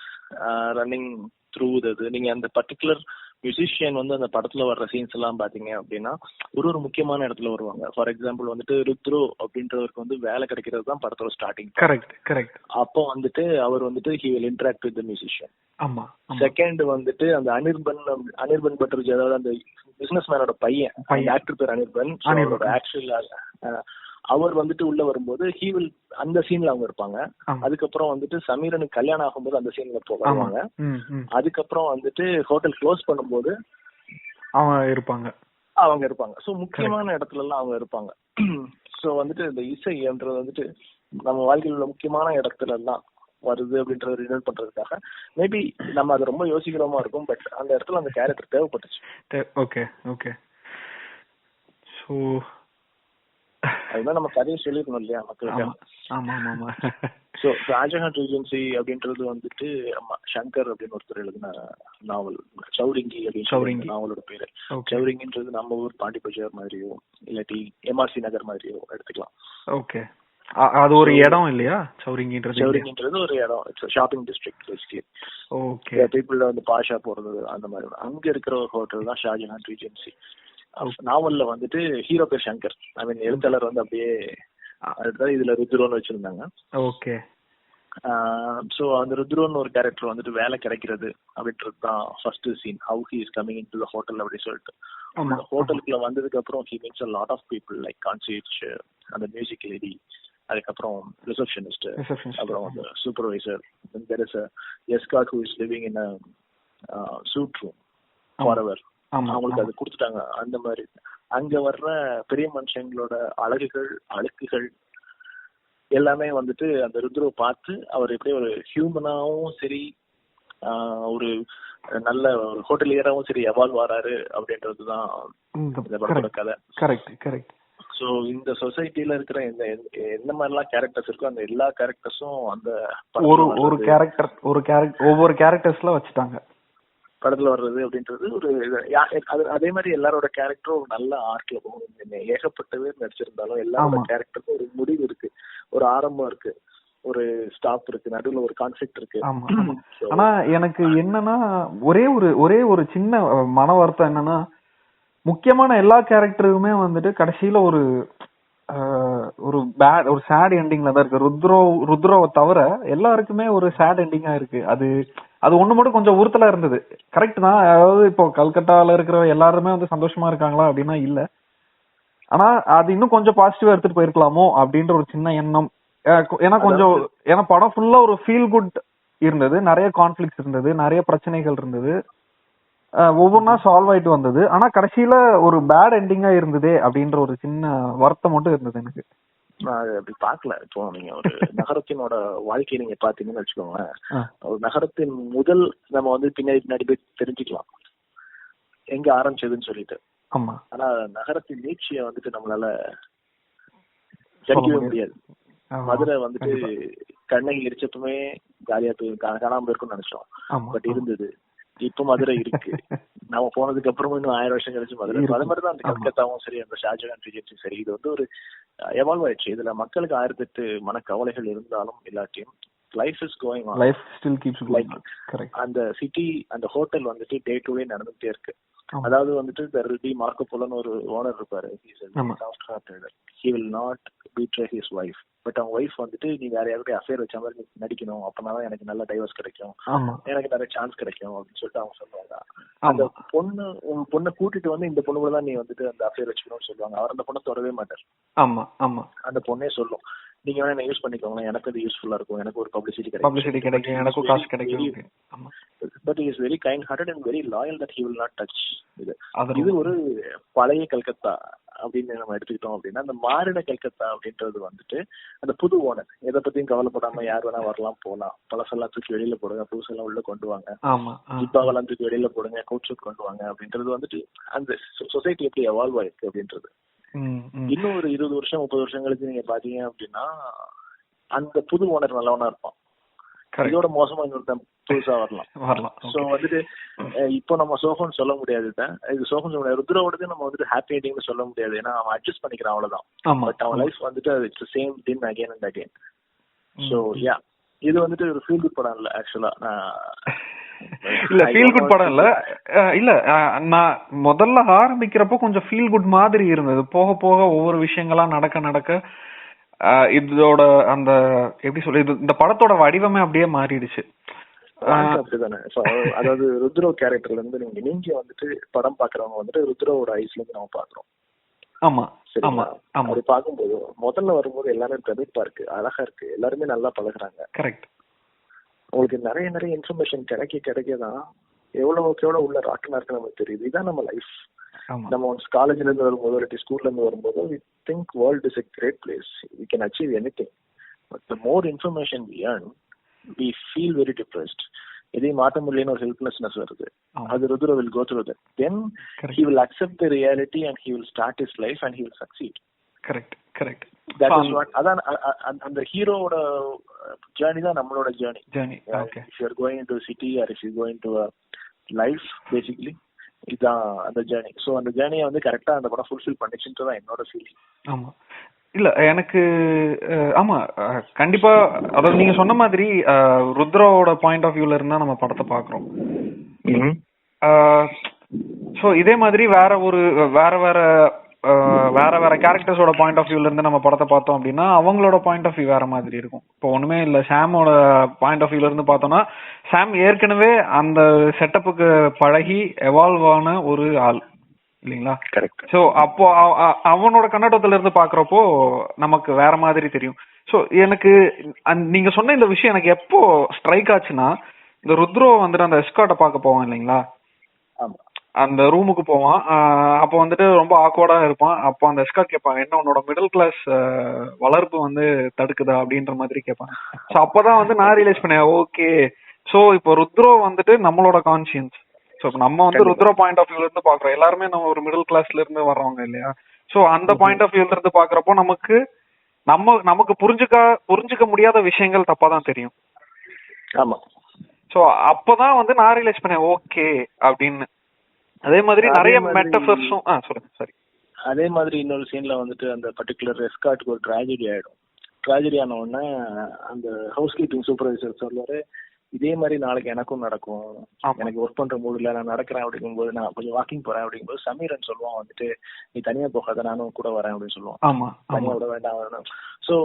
running through. நீங்க அந்த பர்டிகுலர் மியூசிஷியன் வந்து அந்த படத்துல வர்ற சீன்ஸ் எல்லாம் பாத்தீங்க அப்படின்னா ஒரு முக்கியமான இடத்துல வருவாங்க. ஃபார் எக்ஸாம்பிள் வந்துட்டு ருத்ரோ அப்படின்றவருக்கு வந்து வேலை கிடைக்கிறது தான் படத்தோட ஸ்டார்டிங். கரெக்ட். அப்போ வந்துட்டு அவர் வந்துட்டு he will interact with the musician. ஆமா. செகண்ட் வந்துட்டு அந்த அனிர்பன் பட்டர்ஜி, அதாவது அந்த பிசினஸ் மேனோட பையன், ஆக்டர் பேர் அனிர்பன். ஆக்சுவல் அவர் வந்துட்டு உள்ள வரும்போது ஹி வில் அந்த சீன்ல அவங்க இருப்பாங்க. அதுக்கப்புறம் வந்துட்டு சமீரனுக்கு கல்யாணம் ஆகும்போது அந்த சீன்ல போவாங்க. அதுக்கப்புறம் வந்துட்டு ஹோட்டல் க்ளோஸ் பண்ணும்போது அவங்க இருப்பாங்க. சோ முக்கியமான இடத்துல எல்லாம் அவங்க இருப்பாங்க. சோ வந்துட்டு இந்த இசைன்றது வந்துட்டு நம்ம வாழ்க்கையில் உள்ள முக்கியமான இடத்துல எல்லாம் வருது அப்படின்றத ரினோட் பண்றதுக்காக மேபி நம்ம அதை ரொம்ப யோசிக்கிறோமா இருக்கும். பட் அந்த இடத்துல அந்த கேரக்டர் தேவைப்பட்டுச்சு. ஓகே. சோ அதுதான் நம்ம கதையை சொல்லிருக்கணும் இல்லையா மக்களுக்கு. சோ ஷாஜஹான் ரீஜென்சி அப்படின்றது வந்துட்டு சங்கர் அப்படின்னு ஒருத்தர் எழுதின நாவல். சௌரிங்கி அப்படின்னு நாவலோட பேரு. சௌரிங்கின்றது நம்ம ஊர் பாண்டி பஜார் மாதிரியோ இல்லாட்டி MRC நகர் மாதிரியோ எடுத்துக்கலாம். ஓகே. அது ஒரு இடம் இல்லையா? சௌரிங்கின்றது ஒரு இடம். It's shopping district basically. Okay. People வந்து பாஷா போறது அந்த மாதிரி அங்க இருக்கிற ஒரு ஹோட்டல் தான் ஷாஜஹான் ரீஜென்சி. நாவல்ல வந்துட்டு ஹீரோ பேர் சங்கர். ஐ மீன் எழுத்தாளர் வந்து அப்படியே இதுல ருத்ரோன்னு வச்சிருந்தாங்க. ஓகே. சோ அந்த ருத்ரோன்னு ஒரு கேரக்டர் வந்துட்டு வேலை கிடைக்கிறது அப்படின்றது தான் first scene. How he is coming into the hotel அப்படி சொல்லிட்டு அந்த ஹோட்டலுக்குள்ள வந்ததுக்கு அப்புறம் ஹி மீட்ஸ் a lot of people like concierge, அந்த மியூசிக் லேடி, அதுக்கப்புறம் ரிசப்ஷனிஸ்ட், அப்புறம் அந்த supervisor. there is a escort who is living in a suite room forever. அவங்களுக்கு அது கொடுத்துட்டாங்க. அந்த மாதிரி அங்க வர்ற பெரிய மனுஷங்களோட அழுக்குகள் எல்லாமே வந்துட்டு அந்த ருத்ரோ பார்த்து அவர் எப்படி ஒரு ஹியூமனாவும் சரி ஒரு நல்ல ஒரு ஹோட்டலியராவும் சரி எவால்வ் ஆறாரு அப்படின்றதுதான் இந்த படத்தோட கதை. கரெக்ட். சோ இந்த சொசைட்டில இருக்கிற எந்த மாதிரி எல்லாம் கேரக்டர்ஸ் இருக்கோ அந்த எல்லா கேரக்டர்ஸும் அந்த ஒவ்வொரு கேரக்டர்ஸ்ல வச்சுட்டாங்க படத்துல வர்றது அப்படின்றது ஒரு அதே மாதிரி எல்லாரோட கேரக்டரும் ஒரு நல்ல ஆர்க்ல போகும். ஏகப்பட்ட பேர் நடிச்சிருந்தாலும் எல்லாரோட கேரக்டருக்கும் ஒரு முடிவு இருக்கு, ஒரு ஆரம்பம் இருக்கு, ஒரு ஸ்டாப் இருக்கு, நடுவுல ஒரு கான்ஃபிளிக்ட் இருக்கு. ஆனா எனக்கு என்னன்னா ஒரே ஒரு சின்ன மன வருத்தம் என்னன்னா, முக்கியமான எல்லா கேரக்டருக்குமே வந்துட்டு கடைசியில ஒரு சேட் எண்டிங்ல தான் இருக்கு. ருத்ரோவை தவிர எல்லாருக்குமே ஒரு சேட் எண்டிங்கா இருக்கு. அது ஒண்ணு மட்டும் கொஞ்சம் உறுத்தலா இருந்தது. கரெக்ட் தான். அதாவது இப்போ கல்கட்டால இருக்கிற எல்லாருமே வந்து சந்தோஷமா இருக்காங்களா அப்படின்னா இல்ல. ஆனா அது இன்னும் கொஞ்சம் பாசிட்டிவா எடுத்துட்டு போயிருக்கலாமோ அப்படின்ற ஒரு சின்ன எண்ணம். ஏன்னா படம் ஃபுல்லா ஒரு ஃபீல் குட் இருந்தது, நிறைய கான்ஃபிளிக்ஸ் இருந்தது, நிறைய பிரச்சனைகள் இருந்தது, ஒவ்வொன்னா சால்வ் ஆயிட்டு வந்தது. ஆனா கடைசியில ஒரு பேட் எண்டிங்கா இருந்ததே அப்படின்ற ஒரு சின்ன வருத்தம் மட்டும் இருந்தது எனக்கு. நான் அப்படி பாக்கல. இப்போ நீங்க ஒரு நகரத்தினோட வாழ்க்கையை நீங்க பாத்தீங்கன்னு வச்சுக்கோங்களேன், ஒரு நகரத்தின் முதல் நம்ம வந்து பின்னாடி போய் தெரிஞ்சுக்கலாம் எங்க ஆரம்பிச்சதுன்னு சொல்லிட்டு. ஆனா நகரத்தின் நீட்சியை வந்துட்டு நம்மளால ஜடிக்கவே முடியாது. மதுரை வந்துட்டு கண்ணகி எரிச்சப்பமே காலியா போய் காணாம இருக்கும்னு நினைச்சோம். பட் இருந்தது. இப்ப மதுரை இருக்கு. நாம போனதுக்கு அப்புறமும் இன்னும் 1000 வருஷம் கழிச்சு மதுரை. அதே மாதிரிதான் அந்த கல்கத்தாவும் சரி, அந்த ஷாஜஹான் ரீஜென்சியும் சரி, இது வந்து ஒரு எவால்வ் ஆயிடுச்சு. இதுல மக்களுக்கு 1008 மனக்கவலைகள் இருந்தாலும் இல்லாட்டியும் life is going on. Life still keeps going on. Correct. அந்த சிட்டி, அந்த ஹோட்டல் வந்துட்டு டே டு டே நடந்துட்டே இருக்கு. அதாவது வந்துட்டு there will be மார்க்கோ போலன்னு ஒரு ஓனர் இருப்பாரு. he will not betray his wife. But அவங்க ஒய்ஃப் வந்துட்டு நீ வேற யாருடைய அஃபேர் வச்ச மாதிரி நடிக்கணும், அப்பனாதான் எனக்கு நல்ல டைவர்ஸ் கிடைக்கும், எனக்கு நிறைய சான்ஸ் கிடைக்கும் அப்படின்னு சொல்லிட்டு அவங்க சொல்லுவாங்க. அந்த பொண்ணை கூட்டிட்டு வந்து இந்த பொண்ணு கூட தான் நீ வந்துட்டு அந்த அஃபேர் வச்சுக்கணும்னு சொல்லுவாங்க. அவர் அந்த பொண்ணை தொடவே மாட்டார். அந்த பொண்ணே சொல்லும், நீங்க வேணா என்ன யூஸ் பண்ணிக்கோங்க, எனக்கு அது யூஸ்ஃபுல்லா இருக்கும், எனக்கு ஒரு பப்ளிசிட்டி கிடைக்கும், எனக்கும் காசு கிடைக்கும். But he is very kind hearted and very loyal that he will not touch. இது ஒரு பழைய கல்கத்தா அப்படின்னு நம்ம எடுத்துக்கிட்டோம் அப்படின்னா, அந்த மாறின கல்கத்தா அப்படின்றது வந்துட்டு அந்த புது ஓனர் எதை பத்தியும் கவலைப்படாம யார் வேணா வரலாம் போலாம், பழசெல்லாம் தூக்கி வெளியில போடுங்க, புதுசெல்லாம் உள்ள கொண்டு வாங்க, ஜிப்பாவெல்லாம் தூக்கி வெளியில போடுங்க, கோட் ஷூட் கொண்டு வாங்க அப்படின்றது வந்துட்டு அந்த சொசைட்டி எப்படி எவால்வ் ஆயிருக்கு அப்படின்றது. இன்னும் ஒரு 20 வருஷம் 30 வருஷம் கழிச்சு நீங்க பாத்தீங்க அப்படின்னா அந்த புது ஓனர் நல்லவனா இருப்பான், இதோட மோசமா இன்னொருத்தன் புதுசா வரலாம். சோ வந்துட்டு இப்போ நம்ம சோகம்னு சொல்ல முடியாது, இது சோகம் சொல்ல முடியாது. ருத்ரோடது நம்ம வந்துட்டு ஹாப்பி எண்டிங்னு சொல்ல முடியாது, ஏன்னா அவன் அட்ஜஸ்ட் பண்ணிக்கிறான் அவ்வளவுதான். பட் அவன் லைஃப் வந்துட்டு it's same then again and again. So yeah, இது வந்துட்டு ஒரு ஃபீல் குட் படம் இல்ல ஆக்சுவலா. இல்ல ஃபீல் குட் படம் இல்ல. இல்ல நான் முதல்ல ஆரம்பிக்கிறப்போ கொஞ்சம் ஃபீல் குட் மாதிரி இருந்தது. போக போக ஒவ்வொரு விஷயங்களா நடக்க நடக்க இதோட அந்த எப்படி சொல்லி இந்த படத்தோட வடிவமே அப்படியே மாறிடுச்சு. அப்படிதானே. அதாவது ருத்ரோ கேரக்டர்ல இருந்து நீங்க வந்துட்டு படம் பாக்குறவங்க வந்துட்டு ருத்ரோட ஐஸ்ல இருந்து நம்ம பாக்குறோம். ஆமா ஆமா ஆமா. அப்படி பாக்கும்போது முதல்ல வரும்போது எல்லாமே பிரமிப்பா இருக்கு, அழகா இருக்கு, எல்லாருமே நல்லா பழகுறாங்க. கரெக்ட். உங்களுக்கு நிறைய நிறைய இன்ஃபர்மேஷன் கிடைக்கதான் எவ்வளவுக்கு எவ்வளவு உள்ள ராக்கனா இருக்கு நமக்கு தெரியுது. இதான் நம்ம லைஃப். நம்ம காலேஜ்ல இருந்து வரும்போது இல்லாட்டி ஸ்கூல்ல இருந்து வரும்போது we think world is a great place, we can achieve anything, but the more information we earn we feel very depressed. எதையும் மாற்ற முடியலன்னு ஒரு ஹெல்ப்லெஸ்னஸ் வருது. அது ருத்ரோ will go through that. Then he will accept the reality and he will start his life and he will succeed. Correct correct. That is what அதான் அந்த ஹீரோவோட journey தான் நம்மளோட journey. Okay, if you are going into a city or if you go into a life basically இதான் அந்த journey. So அந்த ஜர்னியை வந்து கரெக்டா அந்த படம் ஃபுல்ஃபில் பண்ணிச்சுன்றது தான் என்னோட ஃபீலிங். ஆமா இல்ல எனக்கு ஆமா கண்டிப்பா. அதாவது நீங்க சொன்ன மாதிரி ருத்ரோட பாயிண்ட் ஆஃப் வியூல இருந்தா நம்ம படத்தை பாக்குறோம். சோ இதே மாதிரி வேற வேற கேரக்டர்ஸோட பாயிண்ட் ஆஃப் வியூல இருந்து நம்ம படத்தை பார்த்தோம் அப்படின்னா அவங்களோட பாயிண்ட் ஆஃப் வியூ வேற மாதிரி இருக்கும். இப்போ ஒண்ணுமே இல்ல, சாமோட பாயிண்ட் ஆஃப் வியூல இருந்து பார்த்தோம்னா சாம் ஏற்கனவே அந்த செட்டப்புக்கு பழகி எவால்வ் ஆன ஒரு ஆள் இல்லைங்களா? கரெக்ட். சோ அப்போ அவனோட கண்ணோட்டத்துல இருந்து பாக்குறப்போ நமக்கு வேற மாதிரி தெரியும். சோ எனக்கு நீங்க சொன்ன இந்த விஷயம் எனக்கு எப்போ ஸ்ட்ரைக் ஆச்சுன்னா, இந்த ருத்ரோ வந்துட்டு அந்த எஸ்கார்ட்டை பார்க்க போவான் இல்லைங்களா, அந்த ரூமுக்கு போவான். அப்போ வந்துட்டு ரொம்ப ஆக்வர்டா இருப்பான். அப்போ அந்த எஸ்கார்ட் கேட்பாங்க, என்ன உன்னோட மிடில் கிளாஸ் வளர்ப்பு வந்து தடுக்குதா அப்படின்ற மாதிரி கேட்பாங்க. சோ அப்பதான் வந்து நான் ரியலைஸ் பண்ணேன், ஓகே சோ இப்போ ருத்ரோ வந்துட்டு நம்மளோட கான்சியன்ஸ். சோ நம்ம வந்து ருத்ரோ பாயிண்ட் ஆஃப் வியூல இருந்து பாக்குறோம். எல்லாருமே நம்ம ஒரு மிடில் கிளாஸ்ல இருந்து வர்றவங்க இல்லையா? சோ அந்த பாயிண்ட் ஆஃப் வியூல இருந்து பாக்குறப்போ நமக்கு புரிஞ்சுக்க முடியாத விஷயங்கள் தப்பாதான் தெரியும். ஆமா. சோ அப்பதான் வந்து நான் ரியலைஸ் பண்ணேன் ஓகே அப்படின்னு. அதே மாதிரி நிறைய மெட்டஃபர்ஸும் சொல்லுங்க. சரி. அதே மாதிரி இன்னொரு சீன்ல வந்துட்டு அந்த பர்டிகுலர் எஸ்கார்ட்க்கு ஒரு ட்ராஜடி ஆயிடும். ட்ராஜடி ஆன உடனே அந்த ஹவுஸ் கீப்பிங் சூப்பர்வைசர் சொல்லுவாரு, இதே மாதிரி நாளைக்கு எனக்கும் நடக்கும், எனக்கு ஒர்க் பண்ற மூடுல நான் நடக்கிறேன் அப்படிங்கும்போது நான் கொஞ்சம் வாக்கிங் போறேன் அப்படிங்கும்போது சமீரன் சொல்லுவான் வந்துட்டு, நீ தனியா போகாத நானும் கூட வரேன் அப்படின்னு சொல்லுவான். தனியா விட வேண்டாம். சோ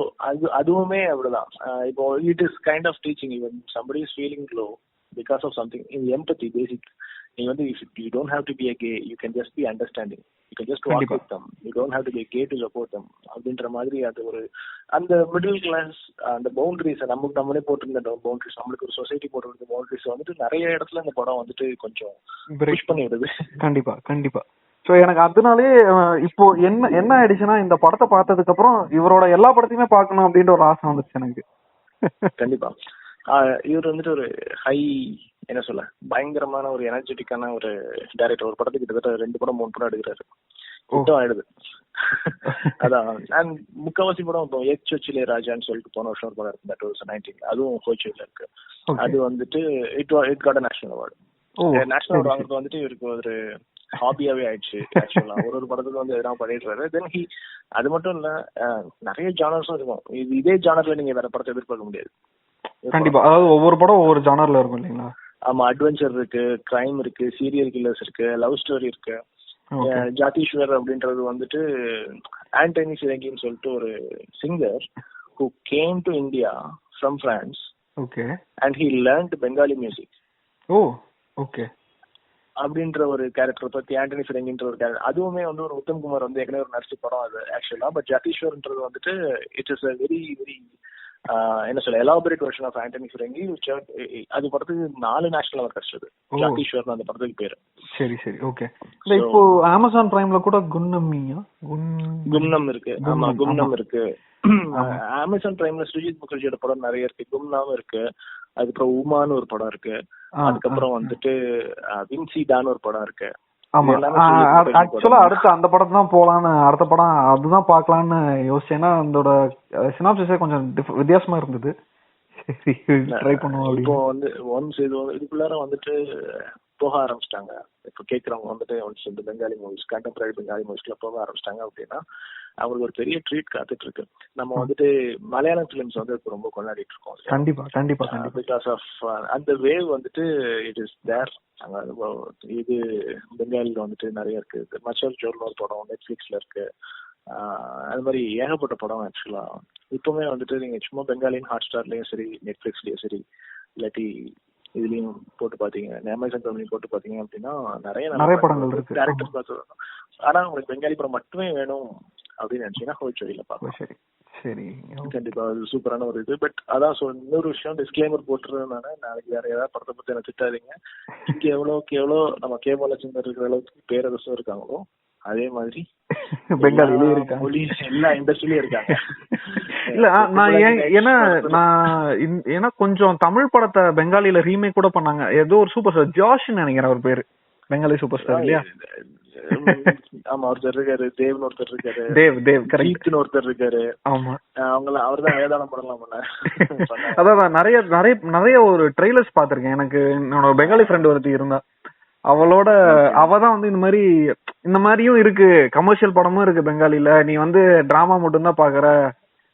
அதுவுமே அப்படிதான். இப்போ it is kind of teaching. Even somebody is feeling low because of something in empathy basic. நீ வந்து you don't have to be a gay, you can just be understanding, you can just walk with them, you don't have to be gay to support them அப்படின்ற மாதிரி அது ஒரு அந்த middle class அந்த boundaries நம்மளே போட்டிருந்த பவுண்டரிஸ், நம்மளுக்கு ஒரு சொசைட்டி போட்டிருந்த பவுண்டரிஸ் வந்துட்டு நிறைய இடத்துல இந்த படம் வந்துட்டு கொஞ்சம் புஷ் பண்ணி விடுது. கண்டிப்பா கண்டிப்பா. சோ எனக்கு அதனாலே இப்போ என்ன ஆயிடுச்சுன்னா, இந்த படத்தை பார்த்ததுக்கு அப்புறம் இவரோட எல்லா படத்தையுமே பார்க்கணும் அப்படின்ற ஒரு ஆசை வந்துச்சு எனக்கு. கண்டிப்பா. இவர் வந்துட்டு ஒரு ஹை என்ன சொல்ல பயங்கரமான ஒரு எனர்ஜெட்டிக்கான ஒரு டைரக்டர். ஒரு படத்துக்கு கிட்டத்தட்ட 2 படம் 3 படம் எடுக்கிறாரு. சுத்தம் ஆயிடுது. அதான் முக்காவாசி படம் இப்போ எச்லே ராஜான்னு சொல்லிட்டு போன வருஷம் ஒரு படம் இருக்கு, தட் வாஸ் 19. அதுவும் ஹோச்சில இருக்கு. அது வந்துட்டு it got national award. National award வாங்குறது வந்துட்டு இவருக்கு ஒரு ஹாபியாவே ஆயிடுச்சு. ஆக்சுவலா ஒரு படத்துக்கு வந்து எதனா பண்ணிட்டு தென் அது மட்டும் இல்ல, நிறைய ஜானர்ஸும் இருக்கும். இதே ஜானர்ல நீங்க வேற படத்தை எதிர்பார்க்க முடியாது. கண்டிப்பா. அதாவது ஒவ்வொரு படம் ஒவ்வொரு ஜானர்ல இருக்கும் இல்லைங்களா? ஆமா. அட்வென்ச்சர் இருக்கு, கிரைம் இருக்கு, சீரியல் கில்லர்ஸ் இருக்கு, லவ் ஸ்டோரி இருக்கு. ஜாதீஸ்வர் அப்படின்றது வந்துட்டு ஆண்டனி ஃபிரெங்கின்னு சொல்லிட்டு ஒரு singer who came to India from France. Okay. And he learned Bengali music. Oh, okay. அப்படின்ற ஒரு கேரக்டர் பத்தி ஆண்டனி ஃபிரெங்கின்ற ஒரு கேரக்டர். அதுவுமே வந்து ஒரு உத்தம் குமார் வந்து ஏற்கனவே ஒரு நடிச்ச படம் அது ஆக்சுவலா. பட் ஜாதீஸ்வர்ன்றது வந்துட்டு it is a very very என்ன சொல்ல எலாபரேட் வெர்ஷன் ஆஃப் ஆண்டனி ஃபிரெங்கி. அது படத்துக்கு 4 நேஷனல் அவார்ட் கிடைச்சது. ஜாதீஸ்வர் அந்த படத்துக்கு பேரு. சரி சரி ஓகே. இப்போ அமேசான் பிரைம்ல கூட கும்னம் இருக்கு. ஆமா கும்னம் இருக்கு. அமேசான் பிரைம்ல ஸ்ரீஜித் முகர்ஜியோட படம் நிறைய இருக்கு. கும்னாவும் இருக்கு. அதுக்கப்புறம் உமான்னு ஒரு படம் இருக்கு. அதுக்கப்புறம் வந்துட்டு வின்சிடான்னு ஒரு படம் இருக்கு. ஆக்சுவலா அடுத்து அந்த படம் தான் போலான்னு, அடுத்த படம் அதுதான் பாக்கலான்னு யோசிச்சேன்னா அதோட சினாப்சிஸே கொஞ்சம் வித்தியாசமா இருந்தது. ட்ரை பண்ணுவோம். இப்போ வந்து ஒன்ஸ் இதுக்குள்ளார வந்துட்டு போக ஆரம்பிச்சிட்டாங்க. இப்போ கேட்கறவங்க வந்துட்டு இந்த பெங்காலி மூவிஸ், கண்டெம்பரரி பெங்காலி மூவிஸ்க்குள்ள போக ஆரம்பிச்சிட்டாங்க அப்படின்னா அவங்களுக்கு ஒரு பெரிய ட்ரீட் காத்துட்டு இருக்கு. நம்ம வந்துட்டு மலையாளம் பிலிம்ஸ் வந்து இப்போ ரொம்ப கொண்டாடிட்டு இருக்கோம். கண்டிப்பா கண்டிப்பா பிகாஸ் ஆஃப் அந்த வேவ் வந்துட்டு இட் இஸ் தேர். இது பெங்காலில வந்துட்டு நிறைய இருக்கு. மச்சர் ஜோர்னு ஒரு படம் நெட்ஃபிளிக்ஸ்ல இருக்கு. அது மாதிரி ஏகப்பட்ட படம் ஆக்சுவலா இப்பவுமே வந்துட்டு நீங்க சும்மா பெங்காலின் ஹாட் ஸ்டார்லயும் சரி, நெட்ஃபிளிக்ஸ்லயும் சரி, இல்லாட்டி இதுலயும் போட்டு பாத்தீங்க, அமேசான் தமிழ்லையும் போட்டு பாத்தீங்க அப்படின்னா நிறைய படங்கள் இருக்கு. டேரக்டர் பார்த்து. ஆனா உங்களுக்கு பெங்காலி படம் மட்டுமே வேணும் அப்படின்னு நினைச்சீங்கன்னா ஹோய்ச்சோரியில பாக்கலாம். சரி, கண்டிப்பா அது சூப்பரான ஒரு இது. பட் அதான் இன்னொரு விஷயம் டிஸ்க்ளைமர் போட்டுருந்தேனால நாளைக்கு வேற ஏதாவது படத்தை பத்தி எனக்கு திட்டாதீங்க. இங்க எவ்வளவுக்கு எவ்வளவு நம்ம கேபாலச்சந்தர் இருக்கிற அளவுக்கு பேரரசும் இருக்காங்களோ அதே மாதிரி பெங்காலிலயும் இருக்காங்க, எல்லா இண்டஸ்ட்ரியிலயும் இருக்காங்க. இல்ல நான் ஏன்னா கொஞ்சம் தமிழ் படத்தை பெங்காலில ரீமேக் கூட பண்ணாங்க. ஏதோ ஒரு சூப்பர் ஸ்டார் ஜாஷ்னு நினைக்கிறேன் அவர் பேரு, பெங்காலி சூப்பர் ஸ்டார் இல்லையா? ஆமா, ஒருத்தர் இருக்காரு, தேவ்னு ஒருத்தர் இருக்காரு, தேவ் கரெக்ட்னு ஒருத்தர் இருக்காரு. ஆமா, அவங்கள அவர்தான் வேதாளம் படம்லாம் பண்ணாரு. அதான் நிறைய நிறைய நிறைய ஒரு ட்ரெய்லர்ஸ் பாத்திருக்கேன். எனக்கு என்னோட பெங்காலி ஃப்ரெண்ட் ஒருத்தி இருந்தா, அவளோட அவதான் வந்து இந்த மாதிரியும் இருக்கு, கமர்ஷியல் படமும் இருக்கு பெங்காலில, நீ வந்து டிராமா மட்டும் தான் பாக்குற,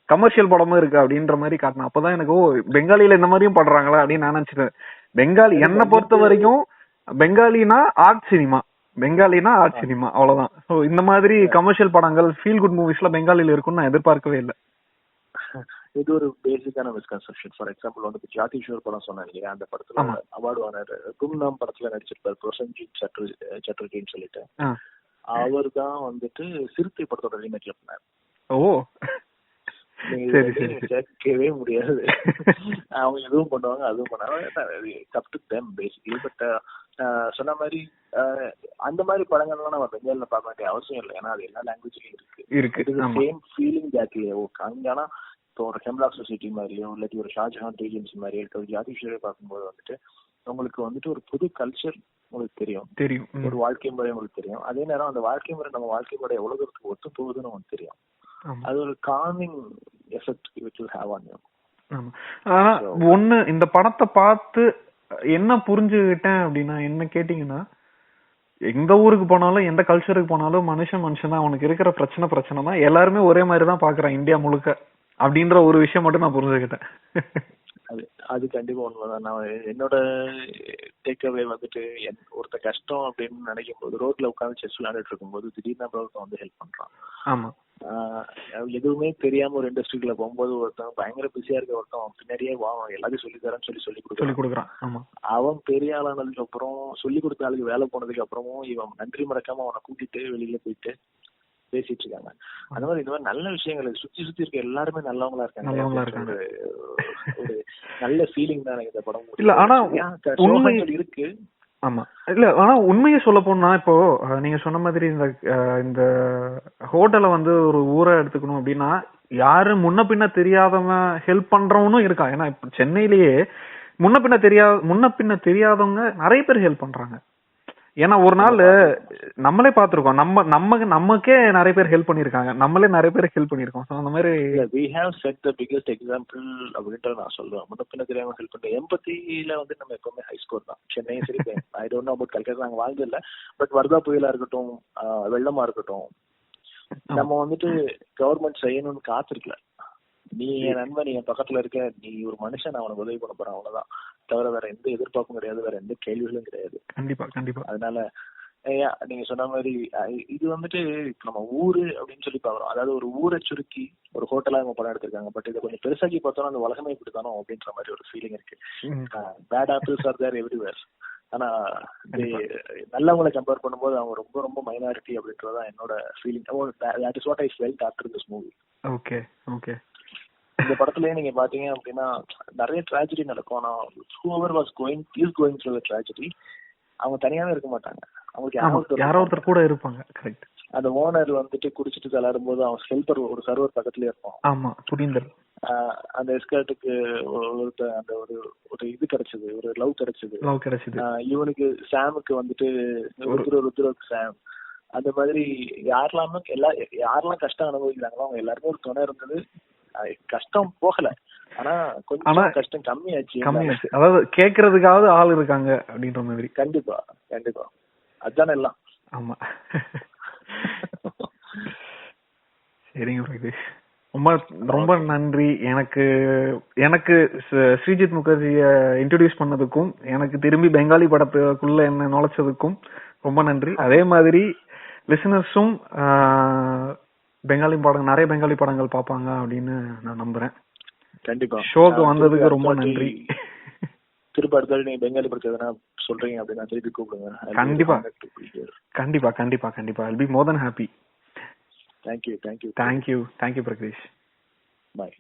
கமர்ஷியல் படமும் இருக்கு அப்படின்ற மாதிரி காட்டினா. அப்பதான் எனக்கு பெங்காலில இந்த மாதிரியும் பண்றாங்களா அப்படின்னு நான் நினைச்சிட்டேன். பெங்காலி என்னை பொறுத்த வரைக்கும் பெங்காலினா ஆர்ட் சினிமா, பெங்காலினா ஆர்ட் சினிமா அவ்வளவுதான். சோ இந்த மாதிரி கமர்ஷியல் படங்கள் ஃபீல் குட் மூவிஸ்ல பெங்காலில இருக்கும்னு நான் எதிர்பார்க்கவே இல்லை. இது ஒரு பேசிக்கான மிஸ்கன்செப்ஷன். ஃபார் எக்ஸாம்பிள் வந்து ஜாதிஸ்வர் படம் சொன்னேன் இல்லையா, அந்த படத்துல அவார்டு வாங்கினாரு. கும்நாம் படத்துல நடிச்சிருப்பாரு பிரசன்ஜித் சட்டர்ஜின்னு சொல்லிட்டு. அவர் தான் வந்துட்டு சிறுத்தை படத்தோட ரீமேக்ல பண்ணாரு. ஓ, கேட்கவே முடியாது. அவங்க எதுவும் பண்ணுவாங்க, அதுவும் பண்ணாங்க. பட் சொன்ன மாதிரி அந்த மாதிரி படங்கள்லாம் நம்ம பெங்காலில பார்க்க வேண்டிய அவசியம் இல்லை. ஏன்னா அது எல்லா லாங்குவேஜ்லயும் இருக்கு. சேம் ஃபீலிங் ஜாக்கிலே ஆனா இப்போ ஒரு ஹெம்லாக் சொசைட்டி மாதிரியோ இல்லாட்டி ஒரு ஷாஜஹான் ரீஜன்ஸ் மாதிரியோ ஒரு ஜாதிஸ்வரை பார்க்கும்போது வந்துட்டு உங்களுக்கு வந்துட்டு ஒரு புது கல்ச்சர் உங்களுக்கு தெரியும், ஒரு வாழ்க்கை முறை உங்களுக்கு தெரியும். அதே நேரம் அந்த வாழ்க்கை முறை நம்ம வாழ்க்கை முறை எவ்வளவு தூரத்துக்கு ஒத்து போகுதுன்னு உங்களுக்கு தெரியும். அது ஒரு calming effect which will have on you. ஒண்ணு இந்த படத்தை பார்த்து என்ன புரிஞ்சுக்கிட்டேன் அப்படின்னா, என்ன கேட்டீங்கன்னா, எந்த ஊருக்கு போனாலும் எந்த கல்ச்சருக்கு போனாலும் மனுஷன் தான், அவனுக்கு இருக்கிற பிரச்சனை தான், எல்லாருமே ஒரே மாதிரி தான் பாக்குறான் இந்தியா முழுக்க அப்படின்ற ஒரு விஷயம் மட்டும் நான் புரிஞ்சுக்கிட்டேன். அது கண்டிப்பா உண்மைதான். நான் என்னோட டேக்அவே வந்துட்டு ஒருத்த கஷ்டம் அப்படின்னு நினைக்கும் போது ரோட்ல உட்காந்து செஸ் விளையாண்டுட்டு இருக்கும்போது திடீர்னு ஒருத்தன் வந்து ஹெல்ப் பண்றான். ஆமா, எதுவுமே தெரியாம ஒரு இண்டஸ்ட்ரிக்குள்ள போகும்போது ஒருத்தன் பயங்கர பிஸியா இருக்க ஒருத்தன் பின்னாடியே எல்லாத்தையும் சொல்லி தரேன்னு சொல்லி கொடுக்குறான். அவன் பெரிய ஆளானதுக்கு அப்புறம் சொல்லி கொடுத்த ஆளுக்கு வேலை போனதுக்கு அப்புறமும் இவன் நன்றி மறக்காம அவனை கூட்டிட்டு வெளியில போயிட்டு பேசிட்டு இருக்காங்க. அந்த மாதிரி இந்த மாதிரி நல்ல விஷயங்கள் சுத்தி இருக்க எல்லாருமே நல்லவங்களா இருக்காங்க. ஒரு நல்ல ஃபீலிங் தான் இந்த படம். இல்ல ஆனா இருக்கு. ஆமா, இல்ல ஆனா உண்மையை சொல்ல போனா, இப்போ நீங்க சொன்ன மாதிரி இந்த ஹோட்டலை வந்து ஒரு ஊரை எடுத்துக்கணும் அப்படின்னா, யாரு முன்ன பின்ன தெரியாதவன் ஹெல்ப் பண்றவனும் இருக்கான். ஏன்னா இப்ப சென்னையிலேயே முன்ன பின்ன தெரியாதவங்க நிறைய பேர் ஹெல்ப் பண்றாங்க. ஏன்னா ஒரு நாள் நம்மளே பாத்துருக்கோம், நமக்கே நிறைய பேர் ஹெல்ப் பண்ணிருக்காங்க, நம்மளே நிறைய பேர் ஹெல்ப் பண்ணிருக்கோம். அந்த மாதிரி we have set the biggest example அப்படின்ற நான் சொல்லுவேன். முன்ன தெரியாம ஹெல்ப் பண்ற எம்பத்தில வந்து நம்ம எப்பவுமே ஹை ஸ்கோர் தான். சென்னை சரி, I don't know about Calcutta, நாங்க வாழ்ந்து இல்ல. பட் வர்தா புயலா இருக்கட்டும், வெள்ளமா இருக்கட்டும், நம்ம வந்துட்டு கவர்மெண்ட் செய்யணும்னு காத்திருக்கல. நீ என் நண்பன், நீ என் பக்கத்துல இருக்க, நீ ஒரு மனுஷன், நான் உனக்கு உதவி பண்ண போறேன், அவ்வளவுதான். தவிர வேற எந்த எதிர்பார்ப்பும் கிடையாது, வேற எந்த கேள்விகளும் கிடையாது. கண்டிப்பா. அதனால நீங்க சொன்ன மாதிரி இது வந்துட்டு நம்ம ஊரு அப்படின்னு சொல்லி பாக்குறோம். அதாவது ஒரு ஊரை சுருக்கி ஒரு ஹோட்டலா இவங்க படம் எடுத்திருக்காங்க. பட் இதை கொஞ்சம் பெருசாக்கி பார்த்தோம்னா அந்த உலகமே இப்படித்தானோ அப்படின்ற மாதிரி ஒரு ஃபீலிங் இருக்கு. Bad apples are there everywhere. ஆனா நல்லவங்களை கம்பேர் பண்ணும்போது அவங்க ரொம்ப ரொம்ப மைனாரிட்டி அப்படின்றதான் என்னோட feeling. That is what I felt after this movie. Okay. இந்த படத்துலயே நீங்க பாத்தீங்க அப்படின்னா நிறைய ட்ராஜடி நடக்கும். ஆனா whoever was going through the tragedy, அவங்க தனியாவே இருக்க மாட்டாங்க, அவங்களுக்கு யாரோ ஒருத்தர் கூட இருப்பாங்க. கரெக்ட். அந்த ஓனர் வந்துட்டு குடிச்சிட்டு விளையாடும் போது அவன் ஹெல்பர் ஒரு சர்வர் பக்கத்துலயே இருப்பான். ஆமா, புரிந்தர். அந்த எஸ்கர்ட்டுக்கு அந்த ஒரு இது கிடைச்சது, ஒரு லவ் கிடைச்சது. இவனுக்கு சாமுக்கு வந்துட்டு ருத்ரோக்கு சாம். அந்த மாதிரி யாரெல்லாம் கஷ்டம் அனுபவிக்கிறாங்களோ அவங்க எல்லாருமே ஒரு துணை இருந்தது. கஷ்டம் போகல, ஆனா கொஞ்சம் கஷ்டம் கம்மியாச்சு. அதாவது கேக்குறதுக்காவது ஆள் இருக்காங்க அப்படின்ற மாதிரி. கண்டிப்பா கண்டிப்பா, அதுதானே எல்லாம். ஆமா. சரிங்க பிரகதீஷ், ரொம்ப ரொம்ப நன்றி. எனக்கு ஸ்ரீஜித் முகர்ஜிய இன்ட்ரோடியூஸ் பண்ணதுக்கும் எனக்கு திரும்பி பெங்காலி படத்துக்குள்ள என்ன நுழைச்சதுக்கும் ரொம்ப நன்றி. அதே மாதிரி லிசனர்ஸும் நிறைய பெங்காலி படங்கள் பார்ப்பாங்க அப்படின்னு நான் நம்புறேன். கண்டிப்பா. ஷோக்கு வந்ததுக்கு ரொம்ப நன்றி. திரும்ப அடுத்த நீங்க பெங்காலி படத்தை எதனா சொல்றீங்க அப்படின்னா திருப்பி கூப்பிடுங்க. கண்டிப்பா கண்டிப்பா கண்டிப்பா கண்டிப்பா. I'll be more than happy. Thank you Prakash. Bye.